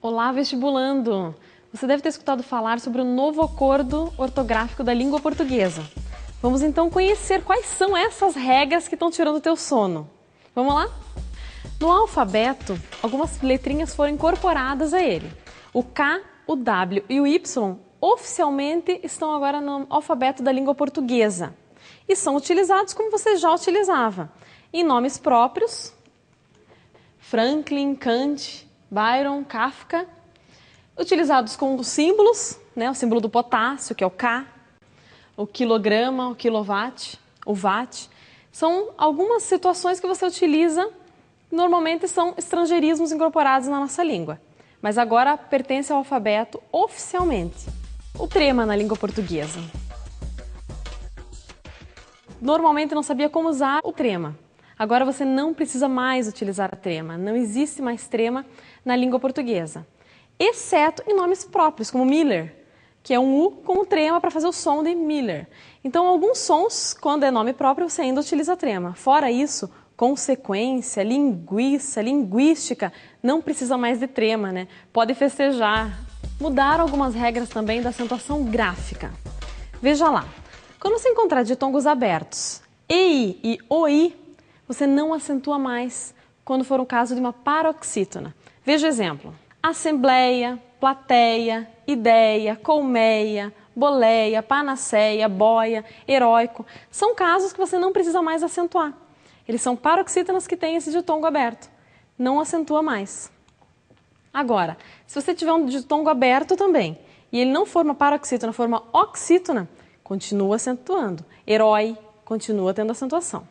Olá, vestibulando! Você deve ter escutado falar sobre o novo acordo ortográfico da língua portuguesa. Vamos então conhecer quais são essas regras que estão tirando o teu sono. Vamos lá? No alfabeto, algumas letrinhas foram incorporadas a ele. O K, o W e o Y oficialmente estão agora no alfabeto da língua portuguesa e são utilizados como você já utilizava, em nomes próprios, Franklin, Kant, Byron, Kafka, utilizados com os símbolos, né, o símbolo do potássio, que é o K, o quilograma, o quilowatt, o watt. São algumas situações que você utiliza, normalmente são estrangeirismos incorporados na nossa língua, mas agora pertence ao alfabeto oficialmente. O trema na língua portuguesa. Normalmente não sabia como usar o trema. Agora você não precisa mais utilizar a trema, não existe mais trema na língua portuguesa, exceto em nomes próprios, como Miller, que é um U com o trema para fazer o som de Miller. Então, alguns sons, quando é nome próprio, você ainda utiliza trema. Fora isso, consequência, linguiça, linguística, não precisa mais de trema, né? Pode festejar. Mudaram algumas regras também da acentuação gráfica. Veja lá, quando você encontrar ditongos abertos, EI e OI, você não acentua mais quando for o caso de uma paroxítona. Veja o exemplo. Assembleia, plateia, ideia, colmeia, boleia, panaceia, boia, heróico. São casos que você não precisa mais acentuar. Eles são paroxítonas que têm esse ditongo aberto. Não acentua mais. Agora, se você tiver um ditongo aberto também, e ele não for uma paroxítona, for uma oxítona, continua acentuando. Herói, continua tendo acentuação.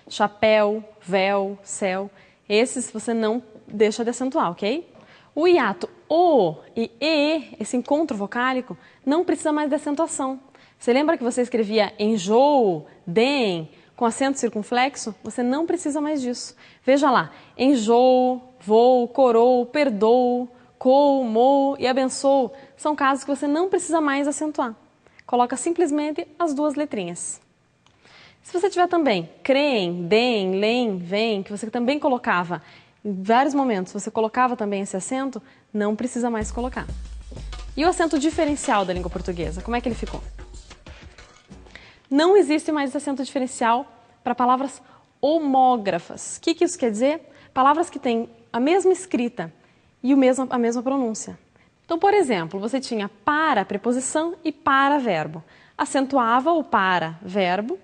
Chapéu, véu, céu, esses você não deixa de acentuar, ok? O hiato O e EE, esse encontro vocálico, não precisa mais de acentuação. Você lembra que você escrevia enjoo, dem, com acento circunflexo? Você não precisa mais disso. Veja lá, enjoo, vou, corou, perdoo, cou, mou e abençoo. São casos que você não precisa mais acentuar. Coloca simplesmente as duas letrinhas. Se você tiver também creem, dem, lem, vem, que você também colocava em vários momentos, você colocava também esse acento, não precisa mais colocar. E o acento diferencial da língua portuguesa, como é que ele ficou? Não existe mais esse acento diferencial para palavras homógrafas. O que isso quer dizer? Palavras que têm a mesma escrita e a mesma pronúncia. Então, por exemplo, você tinha para preposição e para verbo. Acentuava o para verbo,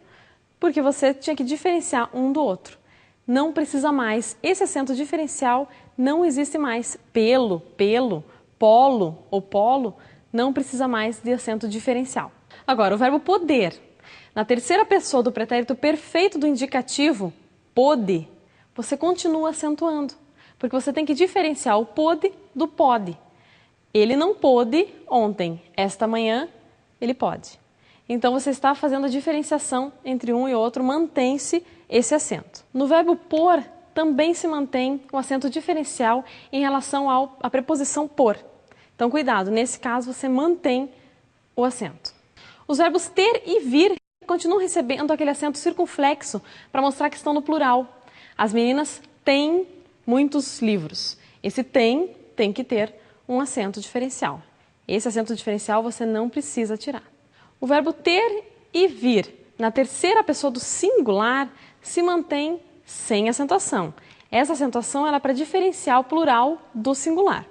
porque você tinha que diferenciar um do outro. Não precisa mais. Esse acento diferencial não existe mais. Pelo, polo ou polo, não precisa mais de acento diferencial. Agora, o verbo poder. Na terceira pessoa do pretérito perfeito do indicativo, pôde, você continua acentuando, porque você tem que diferenciar o pôde do pode. Ele não pôde ontem, esta manhã ele pode. Então você está fazendo a diferenciação entre um e outro, mantém-se esse acento. No verbo por, também se mantém o acento diferencial em relação à preposição por. Então cuidado, nesse caso você mantém o acento. Os verbos ter e vir continuam recebendo aquele acento circunflexo para mostrar que estão no plural. As meninas têm muitos livros. Esse tem que ter um acento diferencial. Esse acento diferencial você não precisa tirar. O verbo ter e vir na terceira pessoa do singular se mantém sem acentuação. Essa acentuação é para diferenciar o plural do singular.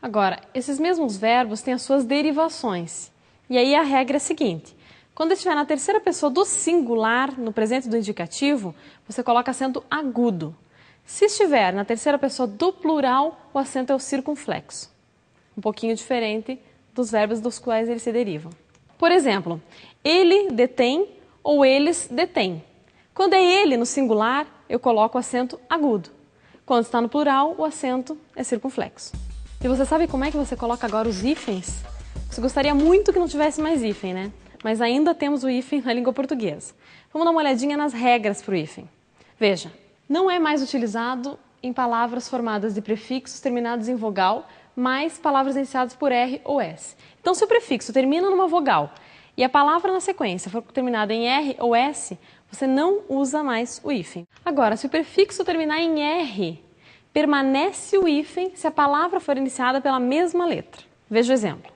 Agora, esses mesmos verbos têm as suas derivações. E aí a regra é a seguinte: quando estiver na terceira pessoa do singular, no presente do indicativo, você coloca acento agudo. Se estiver na terceira pessoa do plural, o acento é o circunflexo. Um pouquinho diferente dos verbos dos quais eles se derivam. Por exemplo, ele detém ou eles detêm. Quando é ele no singular, eu coloco o acento agudo. Quando está no plural, o acento é circunflexo. E você sabe como é que você coloca agora os hífens? Você gostaria muito que não tivesse mais hífen, né? Mas ainda temos o hífen na língua portuguesa. Vamos dar uma olhadinha nas regras para o hífen. Veja, não é mais utilizado em palavras formadas de prefixos terminados em vogal, mais palavras iniciadas por R ou S. Então, se o prefixo termina numa vogal e a palavra na sequência for terminada em R ou S, você não usa mais o hífen. Agora, se o prefixo terminar em R, permanece o hífen se a palavra for iniciada pela mesma letra. Veja o exemplo.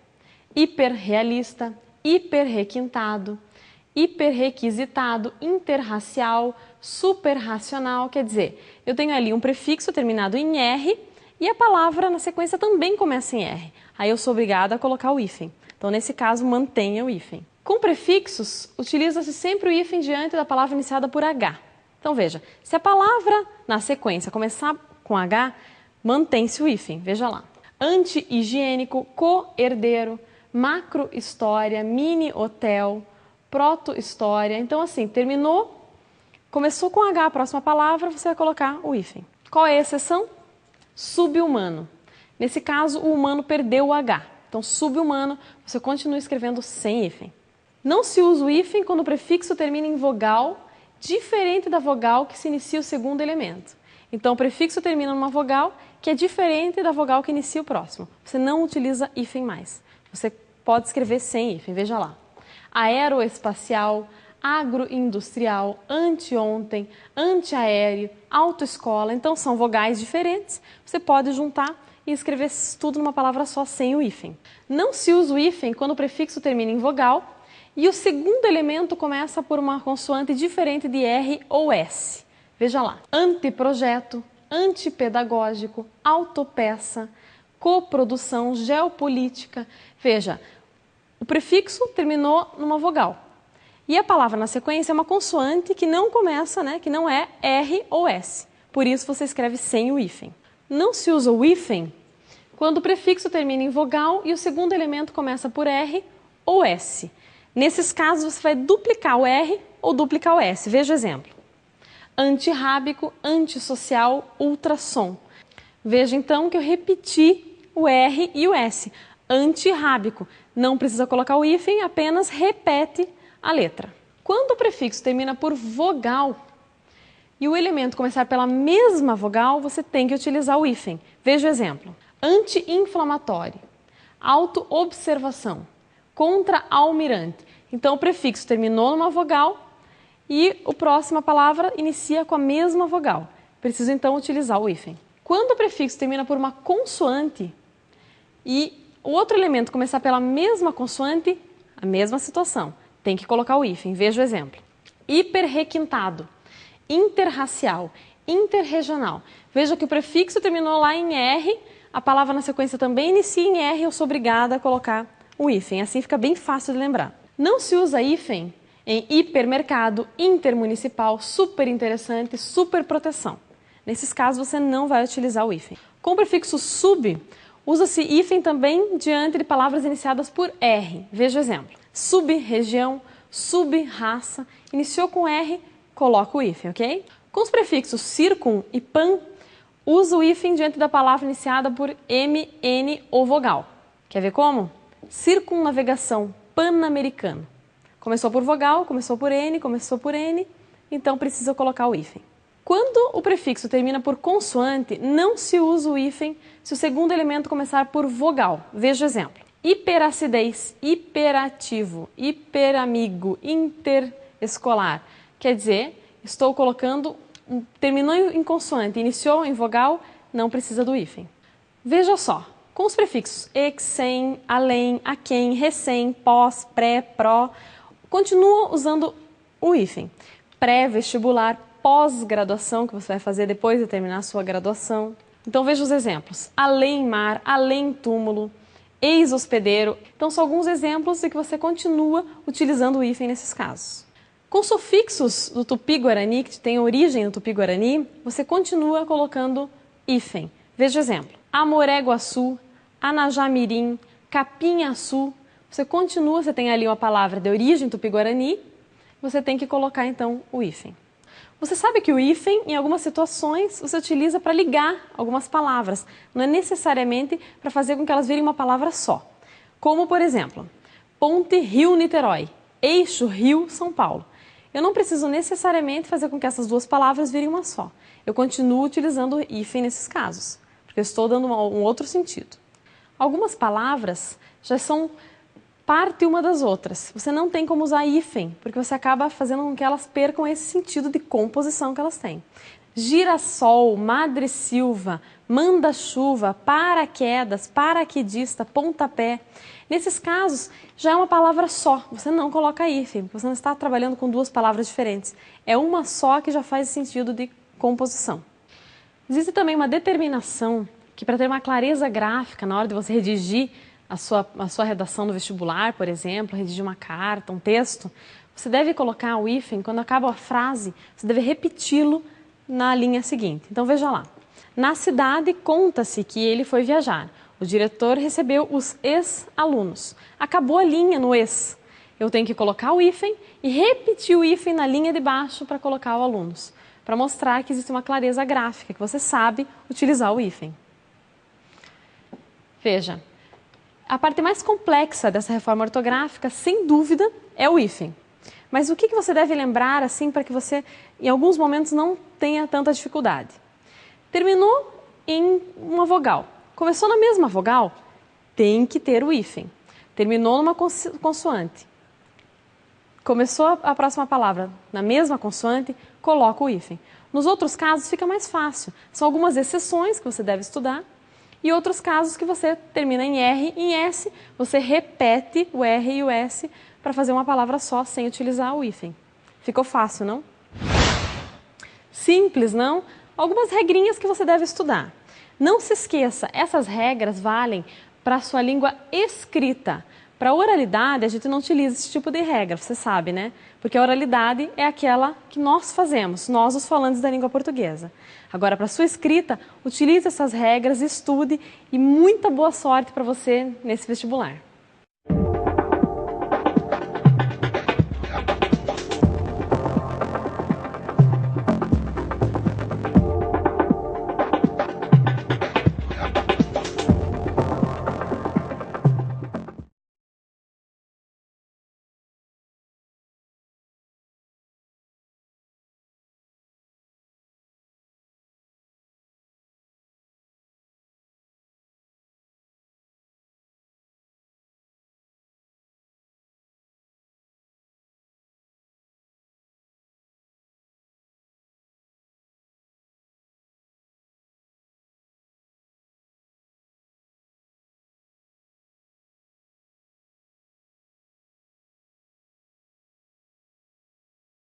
Hiperrealista, hiperrequintado, hiperrequisitado, interracial, superracional. Quer dizer, eu tenho ali um prefixo terminado em R e a palavra na sequência também começa em R. Aí eu sou obrigada a colocar o hífen. Então, nesse caso, mantenha o hífen. Com prefixos, utiliza-se sempre o hífen diante da palavra iniciada por H. Então, veja, se a palavra na sequência começar com H, mantém-se o hífen. Veja lá. Anti-higiênico, co-herdeiro, macro-história, mini-hotel, proto-história. Então, assim, terminou, começou com H a próxima palavra, você vai colocar o hífen. Qual é a exceção? Sub-humano. Nesse caso, o humano perdeu o H. Então, sub-humano, você continua escrevendo sem hífen. Não se usa o hífen quando o prefixo termina em vogal, diferente da vogal que se inicia o segundo elemento. Então, o prefixo termina numa vogal que é diferente da vogal que inicia o próximo. Você não utiliza hífen mais. Você pode escrever sem hífen, veja lá. Aeroespacial, agroindustrial, anteontem, antiaéreo, autoescola. Então, são vogais diferentes. Você pode juntar e escrever tudo numa palavra só, sem o hífen. Não se usa o hífen quando o prefixo termina em vogal e o segundo elemento começa por uma consoante diferente de R ou S. Veja lá. Anteprojeto, antipedagógico, autopeça, coprodução, geopolítica. Veja, o prefixo terminou numa vogal. E a palavra na sequência é uma consoante que não começa, que não é R ou S. Por isso você escreve sem o hífen. Não se usa o hífen quando o prefixo termina em vogal e o segundo elemento começa por R ou S. Nesses casos, você vai duplicar o R ou duplicar o S. Veja o exemplo. Antirrábico, antissocial, ultrassom. Veja então que eu repeti o R e o S. Antirrábico. Não precisa colocar o hífen, apenas repete a letra. Quando o prefixo termina por vogal e o elemento começar pela mesma vogal, você tem que utilizar o hífen. Veja o exemplo. Anti-inflamatório, auto-observação, contra-almirante. Então, o prefixo terminou numa vogal e a próxima palavra inicia com a mesma vogal. Preciso, então, utilizar o hífen. Quando o prefixo termina por uma consoante e o outro elemento começar pela mesma consoante, a mesma situação. Tem que colocar o hífen. Veja o exemplo. Hiperrequintado, interracial, interregional. Veja que o prefixo terminou lá em R, a palavra na sequência também inicia em R, eu sou obrigada a colocar o hífen. Assim fica bem fácil de lembrar. Não se usa hífen em hipermercado, intermunicipal, super interessante, super proteção. Nesses casos você não vai utilizar o hífen. Com o prefixo sub, usa-se hífen também diante de palavras iniciadas por R. Veja o exemplo. Sub-região, sub-raça, iniciou com R, coloca o hífen, ok? Com os prefixos circum e pan, usa o hífen diante da palavra iniciada por M, N ou vogal. Quer ver como? Circunnavegação, pan-americano. Começou por vogal, começou por N, então precisa colocar o hífen. Quando o prefixo termina por consoante, não se usa o hífen se o segundo elemento começar por vogal. Veja o exemplo. Hiperacidez, hiperativo, hiperamigo, interescolar. Quer dizer, estou colocando, terminou em consoante, iniciou em vogal, não precisa do hífen. Veja só, com os prefixos ex, sem, além, aquém, recém, pós, pré, pró, continua usando o hífen. Pré-vestibular, pós-graduação, que você vai fazer depois de terminar a sua graduação. Então veja os exemplos. Além mar, além túmulo, ex-hospedeiro. Então são alguns exemplos de que você continua utilizando o hífen nesses casos. Com sufixos do Tupi-Guarani, que tem origem no Tupi-Guarani, você continua colocando hífen. Veja o exemplo. Amoré-Guaçu, Anajamirim, Capinhaçu. Você continua, você tem ali uma palavra de origem Tupi-Guarani, você tem que colocar então o hífen. Você sabe que o hífen, em algumas situações, você utiliza para ligar algumas palavras. Não é necessariamente para fazer com que elas virem uma palavra só. Como, por exemplo, Ponte Rio-Niterói, Eixo Rio-São Paulo. Eu não preciso necessariamente fazer com que essas duas palavras virem uma só. Eu continuo utilizando o hífen nesses casos, porque eu estou dando um outro sentido. Algumas palavras já são parte uma das outras. Você não tem como usar hífen, porque você acaba fazendo com que elas percam esse sentido de composição que elas têm. Girassol, madressilva, manda-chuva, paraquedas, paraquedista, pontapé. Nesses casos, já é uma palavra só. Você não coloca hífen, você não está trabalhando com duas palavras diferentes. É uma só que já faz sentido de composição. Existe também uma determinação que, para ter uma clareza gráfica na hora de você redigir a sua redação no vestibular, por exemplo, redigir uma carta, um texto, você deve colocar o hífen, quando acaba a frase, você deve repeti-lo na linha seguinte. Então veja lá. Na cidade conta-se que ele foi viajar. O diretor recebeu os ex-alunos. Acabou a linha no ex. Eu tenho que colocar o hífen e repetir o hífen na linha de baixo para colocar o alunos, para mostrar que existe uma clareza gráfica, que você sabe utilizar o hífen. Veja, a parte mais complexa dessa reforma ortográfica, sem dúvida, é o hífen. Mas o que você deve lembrar, assim, para que você, em alguns momentos, não tenha tanta dificuldade? Terminou em uma vogal. Começou na mesma vogal, tem que ter o hífen. Terminou numa consoante. Começou a próxima palavra na mesma consoante, coloca o hífen. Nos outros casos fica mais fácil. São algumas exceções que você deve estudar e outros casos que você termina em R e em S, você repete o R e o S para fazer uma palavra só sem utilizar o hífen. Ficou fácil, não? Simples, não? Algumas regrinhas que você deve estudar. Não se esqueça, essas regras valem para a sua língua escrita. Para a oralidade, a gente não utiliza esse tipo de regra, você sabe, né? Porque a oralidade é aquela que nós fazemos, nós os falantes da língua portuguesa. Agora, para a sua escrita, utilize essas regras, estude e muita boa sorte para você nesse vestibular.